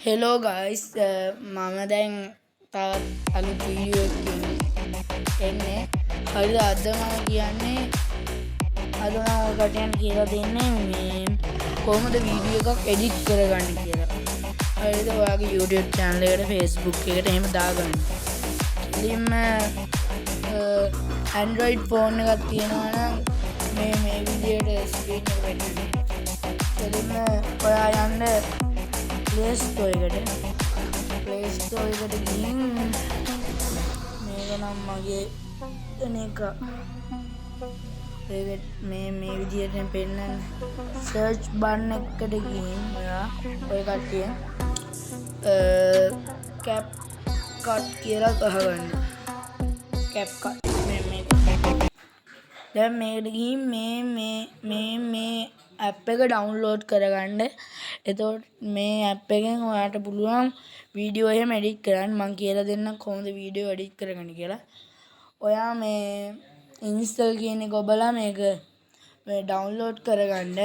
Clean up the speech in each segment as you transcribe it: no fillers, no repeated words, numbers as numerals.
Hello guys, මම දැන් තවත් අලුත් වීඩියෝ එකකින් එන්නේ. හරිද? අද මම කියන්නේ අද මම ඔයගොල්ලන්ට කියලා දෙන්නේ මේ කොහොමද වීඩියෝ එකක් එඩිට් කරගන්නේ කියලා. හරිද? ඔයාගේ YouTube channel එකට Facebook එකට එහෙම දාගන්න. ඉතින් Android phone එකක් තියෙනවා නම් මේ විදියට screen එක වෙන්නේ. ඉතින් ඔයා යන්න Play Store එකට ගිහින් මේක නම් මගේ එක මේ විදියට පෙන්නන්න search button එකට ගිහින් ඔයා ඔය කට්ටිය CapCut කියලා ගහගන්න. CapCut දැන් මේකට ගිහින් මේ app එක download කරගන්න. එතකොට මේ app එකෙන් ඔයාට පුළුවන් වීඩියෝ එහෙම edit කරන්න. මම කියලා දෙන්නම් කොහොමද වීඩියෝ edit කරගන්නේ කියලා. ඔයා මේ install කියන එක ඔබලා මේක මේ download කරගන්න.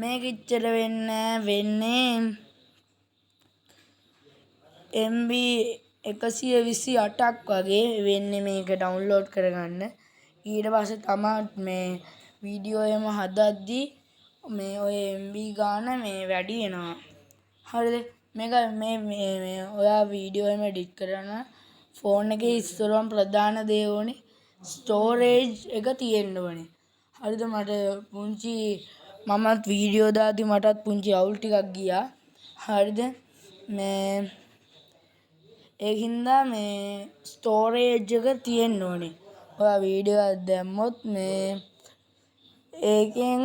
මේක ඉච්චර වෙන්නේ MB 128ක් වගේ වෙන්නේ මේක download කරගන්න. ඊට පස්සේ තමයි මේ වීඩියෝ එහෙම හදද්දී මේ ඔය MB ගාන මේ වැඩි වෙනවා. හරිද? මේක මේ ඔයා වීඩියෝ එහෙම edit කරන ෆෝන් එකේ ඉස්සරවම ප්‍රධාන දේ ඕනේ storage එක තියෙන්න ඕනේ. හරිද? මට පුංචි මමත් වීඩියෝ දාද්දි මටත් පුංචි අවුල් ටිකක් ගියා. හරිද? මේ ඒකින්ද මේ storage එක තියෙන්න ඕනේ. ඔයා වීඩියෝ එකක් දැම්මොත් මේ ඒකෙන්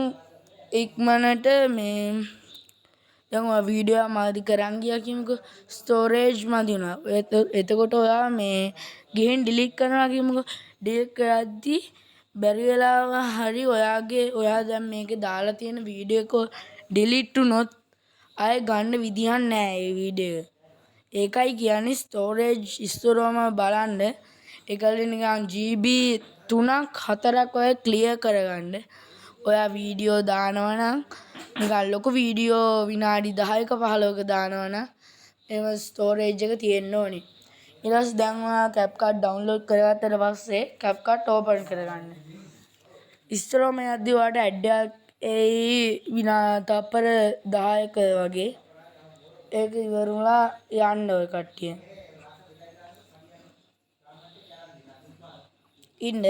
ඉක්මනට මේ දැන් ඔයා වීඩියෝ එක මාදි කරන් ගියා කියමුකෝ ස්ටෝරේජ් මදි වුණා. එතකොට ඔයා මේ ගිහින් ඩිලීට් කරනවා කියමුකෝ. ඩිලීට් කරද්දී බැරි වෙලාව හරි ඔයා දැන් මේකේ දාලා තියෙන වීඩියෝ එක ඩිලීට් වුණොත් ආයෙ ගන්න විදිහක් නැහැ මේ වීඩියෝ එක. ඒකයි කියන්නේ ස්ටෝරේජ් ඉස්සරවම බලන්න. ඒකල නිකන් GB 3ක් 4ක් ඔය ක්ලියර් කරගන්න. ඔයා වීඩියෝ දානවා නම් නිකන් ලොකු වීඩියෝ විනාඩි 10ක 15ක දානවා නම් එහෙම ස්ටෝරේජ් එක තියෙන්න ඕනේ. ඊට පස්සේ දැන් ඔයා CapCut download කරගත්තට පස්සේ CapCut open කරගන්න. ඉස්සරම යද්දි ඔයාට ඇඩ් එකක් තප්පර 10ක වගේ ඒක ඉවරුණා යන්න ඔය කට්ටිය. ඉන්න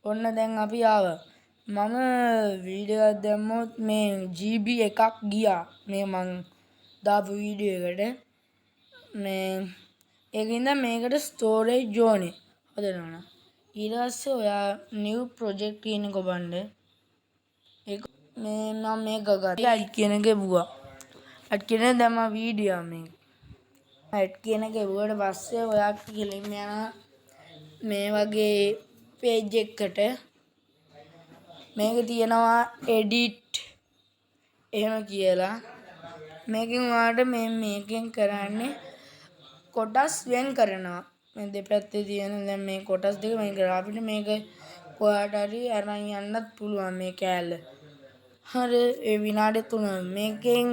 ඔන්න දැන් අපි ආවා. මම වීඩියෝ එකක් දැම්මොත් මේ GB එකක් ගියා. මේ මං දාපු වීඩියෝ එකට. මේ ඒකින්ද මේකට ස්ටෝරේජ් ඕනේ. හදනවා. ඊට පස්සේ ඔයා new project කියන එක ඔබන්න. ඒක මේ මම මේක ගත්තා. add කියන එක එවුවා. add කියන දැන් මම වීඩියෝ මේක. add කියන එක එවුවට පස්සේ ඔයා කෙලින්ම යනවා මේ වගේ page එකකට. මේක තියෙනවා edit එහෙම කියලා. මේකෙන් ඔයාලට මේකෙන් කරන්නේ කොටස් වෙන් කරනවා. මේ දෙපැත්තේ තියෙන දැන් මේ කොටස් දෙක වෙන් කරලා අපිට මේක කොහාට හරි අරන් යන්නත් පුළුවන් මේ කෑල්ල. හරි ඒ විනාඩි 3 මේකෙන්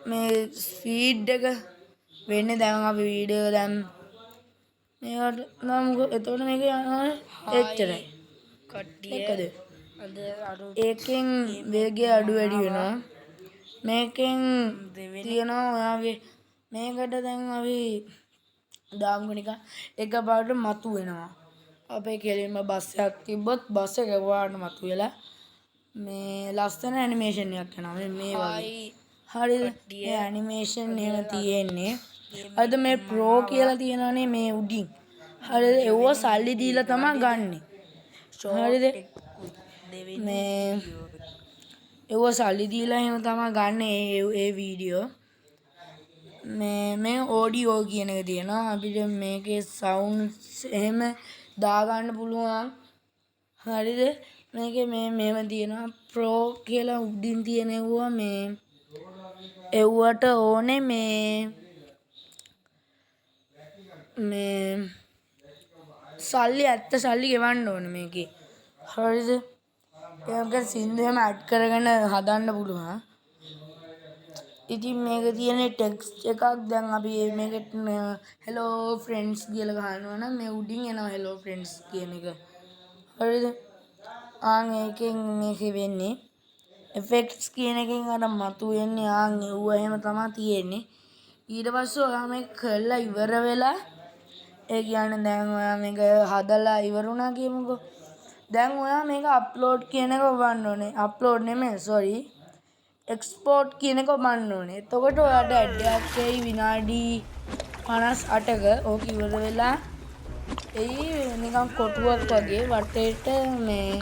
මේ ස්පීඩ් එක වෙන්නේ දැන් අපි වීඩියෝ දැන් මේකට නම් එතකොට මේක යනවා එච්චරයි. කට්ටිය ඒකෙන් වේගය අඩු වැඩි වෙනවා. මේකෙන් තියෙනවා ඔයාගේ මේකට දැන් අපි දාමු නිකන් එකපාරට මතු වෙනවා. අපේ කෙලින්ම බස් එකක් තිබ්බොත් බස් එක එකපාරට මතු වෙලා මේ ලස්සන ඇනිමේෂන් එකක් යනවා. මේ වගේ. හරිද? මේ ඇනිමේෂන් එහෙම තියෙන්නේ. අද මේ ප්‍රෝ කියලා තියෙනවානේ මේ උඩින්. හරිද? ඒව සල්ලි දීලා තමයි ගන්නෙ. හරිද? මේ ඒව සල්ලි දීලා එහෙම තමයි ගන්නෙ ඒ වීඩියෝ. මේ ඔඩියෝ කියන එක තියෙනවා. අපිට මේකේ සවුන්ඩ්ස් එහෙම දාගන්න පුළුවන්. හරිද? මේකේ මේව තියෙනවා ප්‍රෝ කියලා උඩින් තියෙනවා මේ එව්වට ඕනේ මේ සල්ලි ඇත්ත සල්ලි ගෙවන්න ඕනේ මේකේ. හරිද? ඒක සින්දුවෙම ඇඩ් කරගෙන හදන්න පුළුවන්. ඉතින් මේක තියෙන ටෙක්ස්ට් එකක් දැන් අපි මේකට හෙලෝ ෆ්‍රෙන්ඩ්ස් කියලා ගහනවා නම් මේ උඩින් එනවා හෙලෝ ෆ්‍රෙන්ඩ්ස් කියන එක. හරිද? ඒකෙන් මේක වෙන්නේ effects කියන එකෙන් අර මතුවෙන්නේ ඒව එහෙම තමයි තියෙන්නේ. ඊට පස්සේ ඔයා මේක කරලා ඉවර වෙලා ඒ කියන්නේ දැන් ඔයා මේක හදලා ඉවරුණා කියමුකෝ. දැන් ඔයා මේක අප්ලෝඩ් කියන එක ඔබන්න ඕනේ. අප්ලෝඩ් නෙමෙයි sorry. එක්ස්පෝර්ට් කියන එක ඔබන්න ඕනේ. එතකොට ඔයාට ඇඩ් එකක් එයි විනාඩි 58ක. ඕක ඉවර වෙලා එයි නිකන් කොටුවක් වගේ වටේට මේ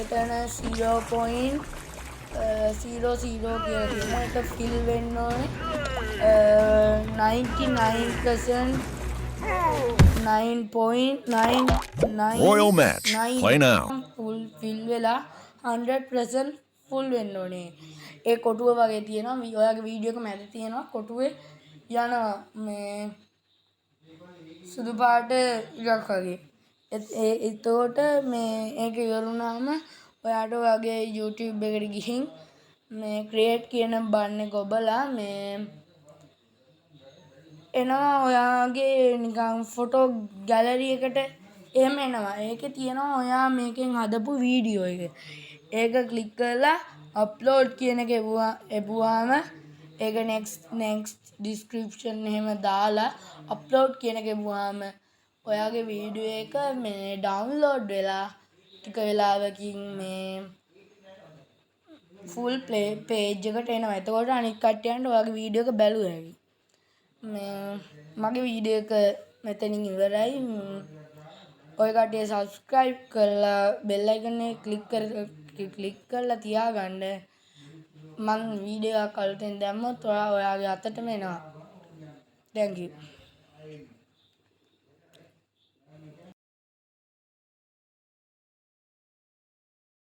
එතන 0.00 කියලා තියෙනවා. ඒක ෆිල් වෙන්න ඕනේ 99% 9.99 Royal match. Play now. full fill වෙලා 100% full වෙන්න ඕනේ. ඒ කොටුව වගේ තියෙනවා. ඔයාගේ වීඩියෝ එක මැද තියෙනවා කොටුවේ යනවා මේ සුදු පාට ඉරක් වගේ. එතකොට මේ ඒක ඉවරුනාම ඔයාට ඔයාගේ YouTube එකට ගිහින් මේ create කියන බටන් එක ඔබලා මේ එනවා ඔයාගේ නිකන් ෆොටෝ ගැලරි එකට එහෙම එනවා. ඒකේ තියෙනවා ඔයා මේකෙන් හදපු වීඩියෝ එක. ඒක ක්ලික් කරලා අප්ලෝඩ් කියන එක එපුවාම ඒක next description එහෙම දාලා අප්ලෝඩ් කියන එක එපුවාම ඔයාගේ වීඩියෝ එක මේ ඩවුන්ලෝඩ් වෙලා ටික වෙලාවකින් මේ ෆුල් ප්ලේ පේජ් එකට එනවා. එතකොට අනිත් කට්ටියන්ට ඔයාගේ වීඩියෝ එක බැලුවා හැකි. මගේ වීඩියෝ එක මෙතනින් ඉවරයි. ඔය කට්ටිය subscribe කරලා bell icon එක ක්ලික් කරලා තියාගන්න. මම වීඩියෝ එකක් අලුතෙන් දැම්මොත් ඔයාගේ අතටම එනවා. Thank you.